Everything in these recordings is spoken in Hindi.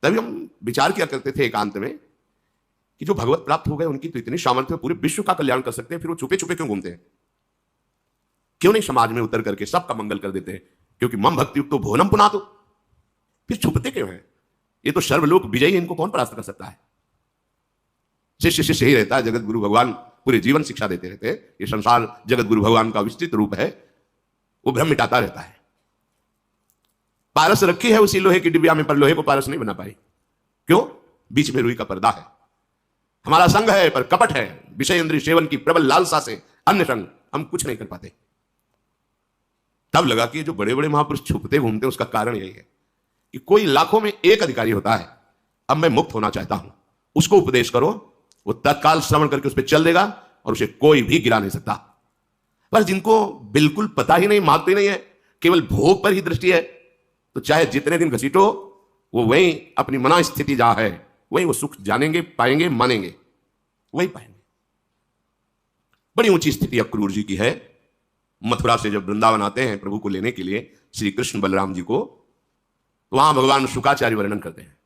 तभी हम विचार किया करते थे एकांत में कि जो भगवत प्राप्त हो गए उनकी तो इतनी सामर्थ्य, पूरे विश्व का कल्याण कर सकते हैं, फिर वो छुपे छुपे क्यों घूमते हैं? क्यों नहीं समाज में उतर करके सबका मंगल कर देते हैं? क्योंकि मम भक्ति युक्तो भुवनम पुनातो। फिर छुपते क्यों हैं? ये तो सर्वलोक विजयी, इनको कौन परास्त कर सकता है? शिष्य शिष्य ही रहता है, जगत गुरु भगवान पूरे जीवन शिक्षा देते रहते हैं। ये संसार जगत गुरु भगवान का विस्तृत रूप है, वो भ्रम मिटाता रहता है। पारस रखी है उसी लोहे की डिबिया में, पर लोहे को पारस नहीं बना पाई। क्यों? बीच में रुई का पर्दा है। हमारा संग है पर कपट है, विषय इंद्रिय सेवन की प्रबल लालसा से अन्य संग हम कुछ नहीं कर पाते। तब लगा कि जो बड़े बड़े महापुरुष छुपते घूमते, उसका कारण यही है कि कोई लाखों में एक अधिकारी होता है, अब मैं मुक्त होना चाहता हूं, उसको उपदेश करो, वो तत्काल श्रवण करके उस पर चल देगा और उसे कोई भी गिरा नहीं सकता। पर जिनको बिल्कुल पता ही नहीं, मांगते नहीं है, केवल भोग पर ही दृष्टि है, तो चाहे जितने दिन घसीटो, वो वही अपनी मना स्थिति जहां है वही वो सुख जानेंगे, पाएंगे, मानेंगे, वही पाएंगे। बड़ी ऊंची स्थिति अक्रूर जी की है। मथुरा से जब वृंदावन आते हैं प्रभु को लेने के लिए श्री कृष्ण बलराम जी को, तो वहां भगवान शुकाचार्य वर्णन करते हैं।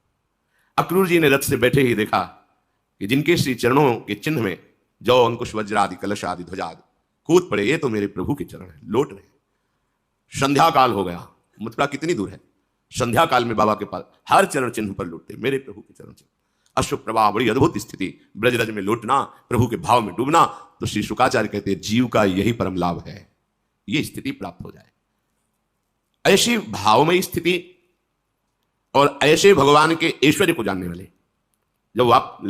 अक्रूर जी ने रथ से बैठे ही देखा कि जिनके श्री चरणों के चिन्ह में जौ अंकुश वज्र आदि कलश आदि ध्वजाद कूद पड़े, ये तो मेरे प्रभु के चरण है, लौट रहे। संध्या काल हो गया, मथुरा कितनी दूर है, संध्या काल में बाबा के पास हर चरण चिन्ह पर लौटते, मेरे प्रभु के चरण चिन्ह। अश्व प्रवाह, बड़ी अद्भुत स्थिति, ब्रजरज में लौटना, प्रभु के भाव में डूबना। तो श्री शुकाचार्य कहते हैं जीव का यही परम लाभ है, ये स्थिति प्राप्त हो जाए। ऐसी भावमयी स्थिति और ऐसे भगवान के ऐश्वर्य को जानने वाले जब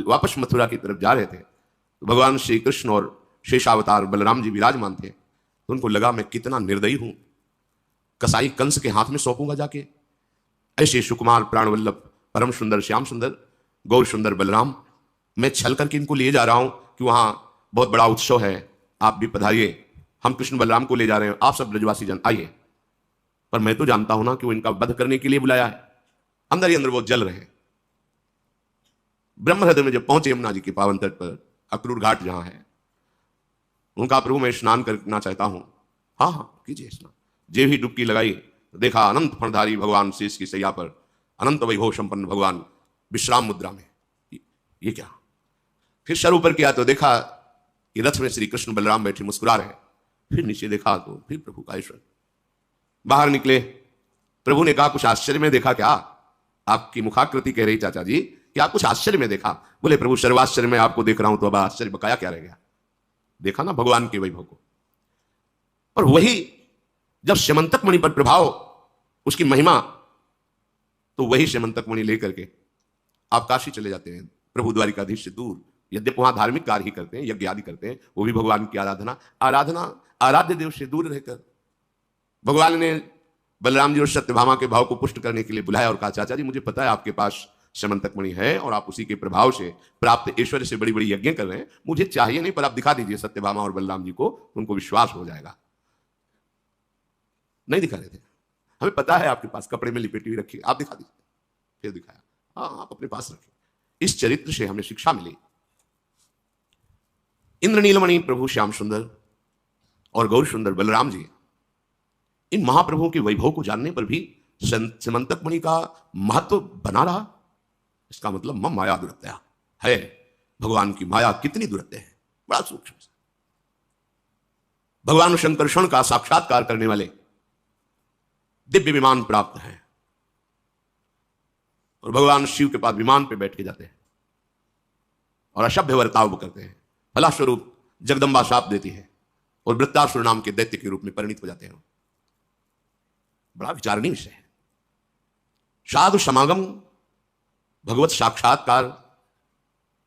वापस मथुरा की तरफ जा रहे थे, तो भगवान श्री कृष्ण और शेषावतार बलराम जी विराजमान थे। तो उनको लगा मैं कितना निर्दयी हूं, कसाई कंस के हाथ में सौंपूंगा जाके। ऐसे सुकुमार प्राणवल्लभ परम सुंदर श्याम सुंदर गौर सुंदर बलराम, मैं छल करके इनको लिए जा रहा हूं कि वहां बहुत बड़ा उत्सव है, आप भी पधारिए, हम कृष्ण बलराम को ले जा रहे हैं, आप सब ब्रजवासी जन आइए। पर मैं तो जानता हूं ना कि वो इनका वध करने के लिए बुलाया है। अंदर ही अंदर वो जल रहे हैं। ब्रह्महृदय में जब पहुंचे यमुना जी के पावन तट पर, अक्रूर घाट जहां है, उनका प्रभु मैं स्नान करना चाहता हूं। हाँ हाँ कीजिए स्नान। जे भी डुबकी लगाई तो देखा अनंत फणधारी भगवान शेष की सैया पर, अनंत वैभव संपन्न भगवान विश्राम मुद्रा में। ये क्या? फिर सर ऊपर किया तो देखा कि रथ में श्री कृष्ण बलराम बैठे मुस्कुरा रहे। फिर नीचे देखा तो फिर प्रभु का ऐश्वर्य। बाहर निकले, प्रभु ने कहा कुछ आश्चर्य में देखा क्या? आपकी मुखाकृति कह रही चाचा जी कि आप कुछ आश्चर्य में देखा। बोले प्रभु सर्वाश्चर्य में आपको देख रहा हूं, तो अब आश्चर्य बकाया क्या रह गया? देखा ना भगवान के वैभव को। और वही जब स्यमंतक मणि पर प्रभाव, उसकी महिमा, तो वही स्यमंतक मणि लेकर के आप काशी चले जाते हैं, प्रभु द्वारिकाधीश से दूर। यद्यपि वहां धार्मिक कार्य ही करते हैं, यज्ञ आदि करते हैं, वो भी भगवान की आराधना आराध्य देव से दूर रहकर भगवान ने बलराम जी और सत्यभामा के भाव को पुष्ट करने के लिए बुलाया और कहा चाचा जी मुझे पता है आपके पास स्यमंतक मणि है और आप उसी के प्रभाव से प्राप्त ऐश्वर्य से बड़ी बड़ी यज्ञ कर रहे हैं, मुझे चाहिए नहीं, पर आप दिखा दीजिए सत्यभामा और बलराम जी को, उनको विश्वास हो जाएगा। नहीं दिखा रहे थे। हमें पता है आपके पास कपड़े में लिपेटी हुई रखी, आप दिखा दीजिए। फिर दिखाया, हाँ आप अपने पास रखें। इस चरित्र से हमें शिक्षा मिली। इंद्र नीलमणि प्रभु श्याम सुंदर और गौर सुंदर बलराम जी, इन महाप्रभुओं के वैभव को जानने पर भी स्यमंतक मणि का महत्व बना रहा। इसका मतलब मम माया दुरत्या है, भगवान की माया कितनी दुरत्य है, बड़ा सूक्ष्म। भगवान शंकरषण का साक्षात्कार करने वाले दिव्य विमान प्राप्त हैं और भगवान शिव के पास विमान पे बैठ के जाते हैं और अशभ्य वर्ताव करते हैं। फलस्वरूप जगदम्बा शाप देती है और वृत्तासुर नाम के दैत्य के रूप में परिणित हो जाते हैं। बड़ा विचारणीय विषय है। साधु समागम, भगवत साक्षात्कार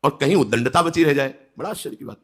और कहीं उद्दंडता बची रह जाए, बड़ा आश्चर्य की बात।